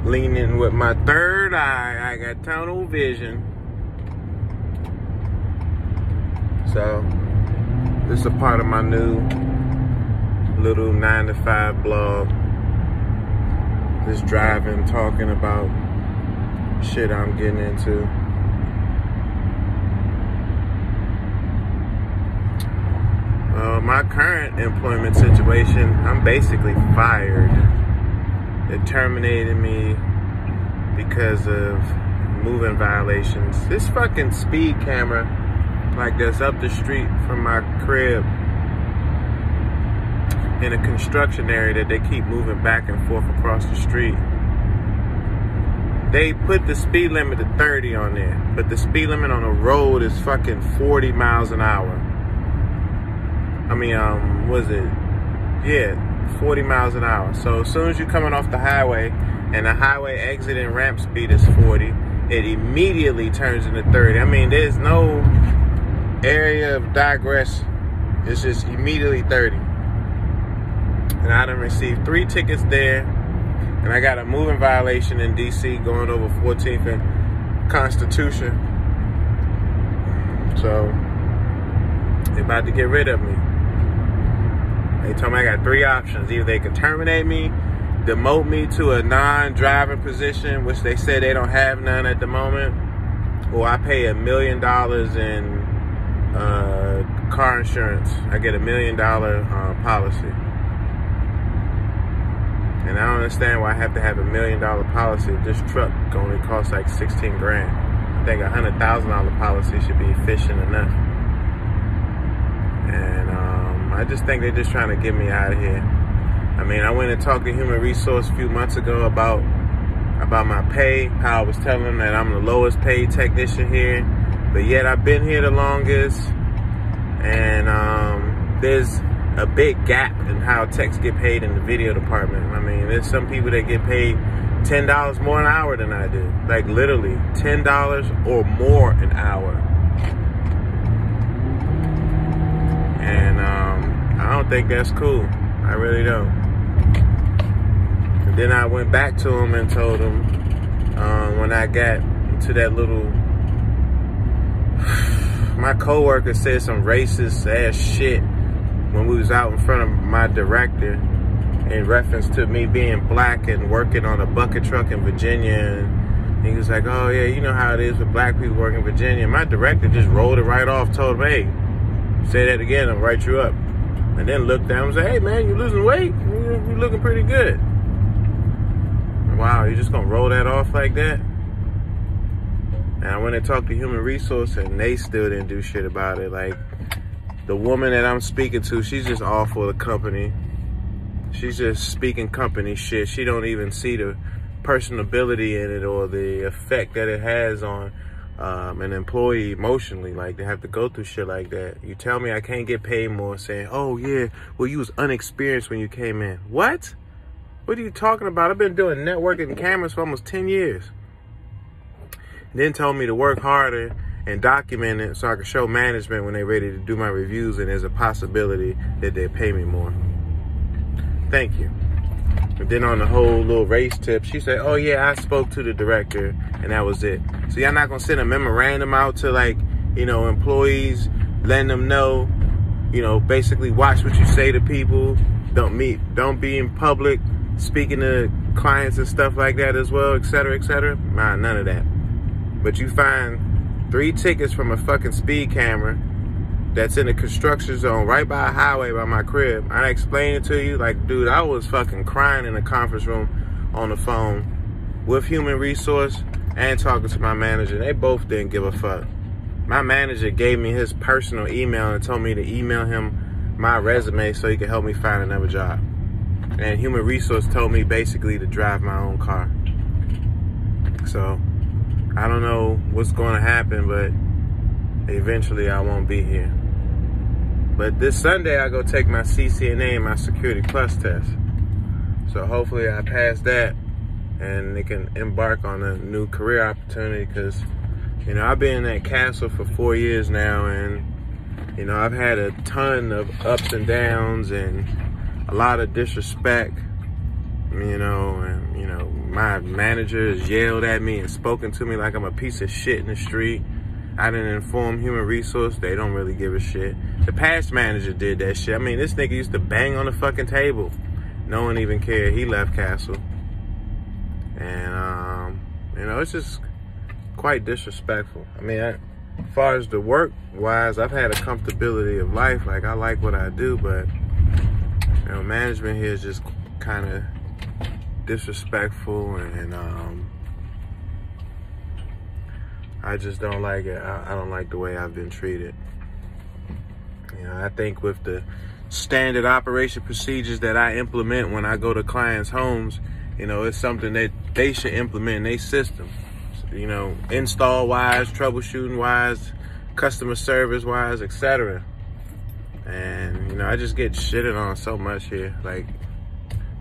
leaning with my third eye. I got tunnel vision. So this is a part of my new little 9-to-5 blog. Just driving, talking about shit I'm getting into. My current employment situation, I'm basically fired. They terminated me because of moving violations. This fucking speed camera, like that's up the street from my crib, in a construction area that they keep moving back and forth across the street. They put the speed limit to 30 on there, but the speed limit on the road is fucking 40 miles an hour. I mean, was it? Yeah, 40 miles an hour. So as soon as you're coming off the highway and the highway exit and ramp speed is 40, it immediately turns into 30. I mean, there's no area of digress. It's just immediately 30. And I done received 3 tickets there. And I got a moving violation in DC going over 14th and Constitution. So they about to get rid of me. They told me I got 3 options. Either they can terminate me, demote me to a non-driving position, which they said they don't have none at the moment, or I pay $1 million in car insurance. I get $1 million policy. And I don't understand why I have to have $1 million policy if this truck only costs like 16 grand. I think a $100,000 policy should be efficient enough. And I just think they're just trying to get me out of here. I mean, I went and talked to Human Resource a few months ago about my pay, how I was telling them that I'm the lowest paid technician here, but yet I've been here the longest. And there's a big gap in how techs get paid in the video department. I mean, there's some people that get paid $10 more an hour than I do. Like literally $10 or more an hour. And I don't think that's cool. I really don't. And then I went back to him and told him when I got to that little, my coworker said some racist ass shit when we was out in front of my director in reference to me being black and working on a bucket truck in Virginia. And he was like, oh yeah, you know how it is with black people working in Virginia. My director just rolled it right off, told him, hey, say that again, I'll write you up. And then looked down and said, hey man, you losing weight? You looking pretty good. Wow, you just gonna roll that off like that? And I went and talked to Human Resource and they still didn't do shit about it. Like, the woman that I'm speaking to, she's just all for the company. She's just speaking company shit. She don't even see the personability in it or the effect that it has on an employee emotionally. Like, they have to go through shit like that. You tell me I can't get paid more saying, oh yeah, well you was unexperienced when you came in. What? What are you talking about? I've been doing networking and cameras for almost 10 years. And then told me to work harder and document it so I can show management when they're ready to do my reviews and there's a possibility that they pay me more. Thank you. But then on the whole little race tip, she said, oh yeah, I spoke to the director and that was it. So y'all not gonna send a memorandum out to, like, you know, employees, letting them know, you know, basically watch what you say to people, don't be in public speaking to clients and stuff like that as well, etc., etc. Nah, none of that. But you find 3 tickets from a fucking speed camera that's in a construction zone right by a highway by my crib. I explained it to you, like, dude, I was fucking crying in the conference room on the phone with Human Resource and talking to my manager. They both didn't give a fuck. My manager gave me his personal email and told me to email him my resume so he could help me find another job. And Human Resource told me basically to drive my own car. So I don't know what's going to happen, but eventually I won't be here. But this Sunday I go take my CCNA and my Security Plus test. So hopefully I pass that and they can embark on a new career opportunity, because, you know, I've been at Castle for 4 years now, and, you know, I've had a ton of ups and downs and a lot of disrespect you know, and, you know, my manager has yelled at me and spoken to me like I'm a piece of shit in the street. I didn't inform human resource. They don't really give a shit. The past manager did that shit. I mean, this nigga used to bang on the fucking table. No one even cared. He left Castle. And, you know, it's just quite disrespectful. I mean, as far as the work-wise, I've had a comfortability of life. Like, I like what I do, but, you know, management here is just kind of disrespectful, and I just don't like it. I don't like the way I've been treated. You know, I think with the standard operation procedures that I implement when I go to clients' homes, you know, it's something that they should implement in their system. You know, install-wise, troubleshooting-wise, customer service-wise, etc. And, you know, I just get shitted on so much here. Like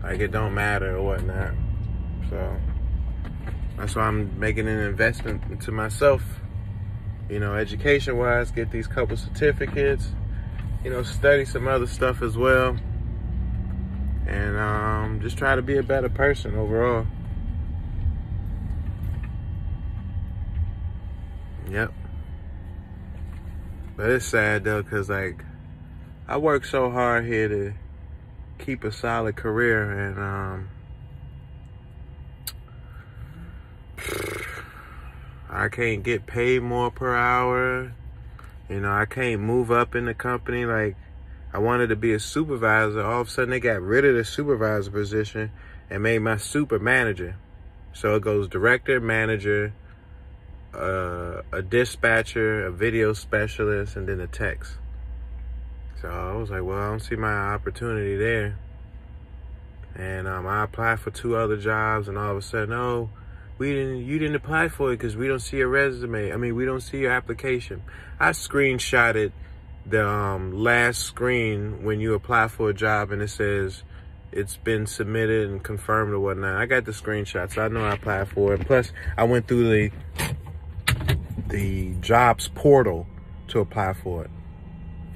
it don't matter or whatnot. So that's why I'm making an investment into myself. You know, education-wise, get these couple certificates. You know, study some other stuff as well. And just try to be a better person overall. Yep. But it's sad though, cause like I work so hard here to keep a solid career, and I can't get paid more per hour. You know, I can't move up in the company. Like, I wanted to be a supervisor. All of a sudden they got rid of the supervisor position and made my super manager. So it goes director, manager, a dispatcher, a video specialist, and then a techs. So I was like, well, I don't see my opportunity there. And I applied for 2 other jobs, and all of a sudden, oh, you didn't apply for it because we don't see your resume. I mean, we don't see your application. I screenshotted the last screen when you apply for a job and it says it's been submitted and confirmed or whatnot. I got the screenshot, so I know I applied for it. Plus, I went through the jobs portal to apply for it.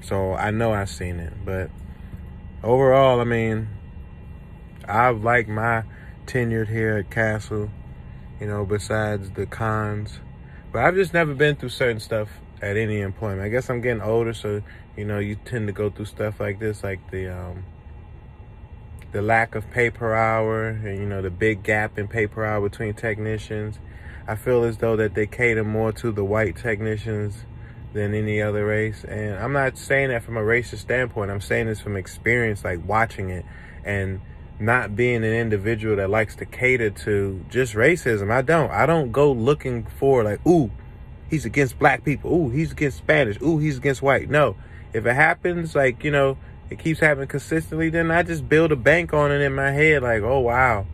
So I know I've seen it. But overall, I mean, I like my tenure here at Castle, you know, besides the cons. But I've just never been through certain stuff at any employment. I guess I'm getting older, so, you know, you tend to go through stuff like this, like the lack of pay per hour, and, you know, the big gap in pay per hour between technicians. I feel as though that they cater more to the white technicians than any other race. And I'm not saying that from a racist standpoint. I'm saying this from experience, like watching it and not being an individual that likes to cater to just racism. I don't go looking for like, ooh, he's against black people. Ooh, he's against Spanish. Ooh, he's against white. No, if it happens, like, you know, it keeps happening consistently, then I just build a bank on it in my head. Like, oh, wow.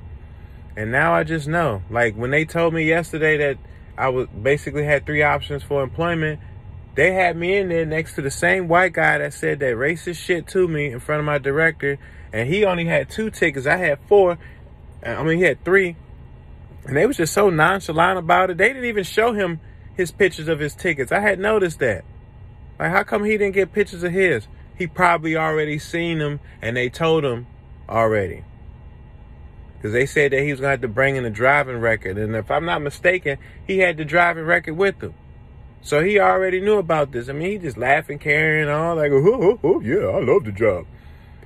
And now I just know. Like, when they told me yesterday that I was basically had 3 options for employment, they had me in there next to the same white guy that said that racist shit to me in front of my director. And he only had 2 tickets. I had 4. I mean, he had 3. And they was just so nonchalant about it. They didn't even show him his pictures of his tickets. I had noticed that. Like, how come he didn't get pictures of his? He probably already seen them, and they told him already. Because they said that he was going to have to bring in a driving record. And if I'm not mistaken, he had the driving record with him. So he already knew about this. I mean, he just laughing, carrying on, like, oh, yeah, I love the job.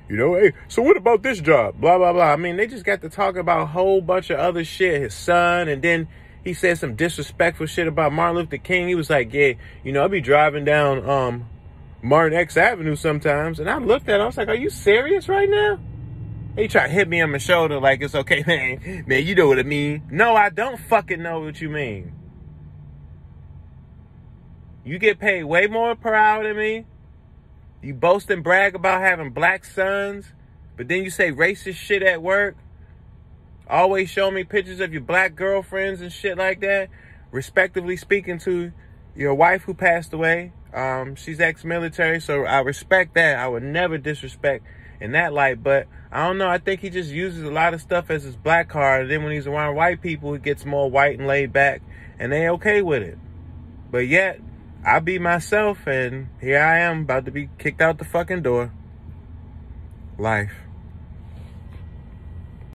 You know, hey, so what about this job? Blah, blah, blah. I mean, they just got to talk about a whole bunch of other shit. His son, and then he said some disrespectful shit about Martin Luther King. He was like, yeah, you know, I'll be driving down Martin X Avenue sometimes. And I looked at him, I was like, are you serious right now? He tried to hit me on my shoulder like, it's okay, man. Man, you know what I mean. No, I don't fucking know what you mean. You get paid way more per hour than me. You boast and brag about having black sons, but then you say racist shit at work. Always show me pictures of your black girlfriends and shit like that. Respectively speaking to your wife who passed away. She's ex-military, so I respect that. I would never disrespect in that light, but I don't know. I think he just uses a lot of stuff as his black card, and then when he's around white people, he gets more white and laid back, and they okay with it. But yet, I be myself, and here I am about to be kicked out the fucking door. Life.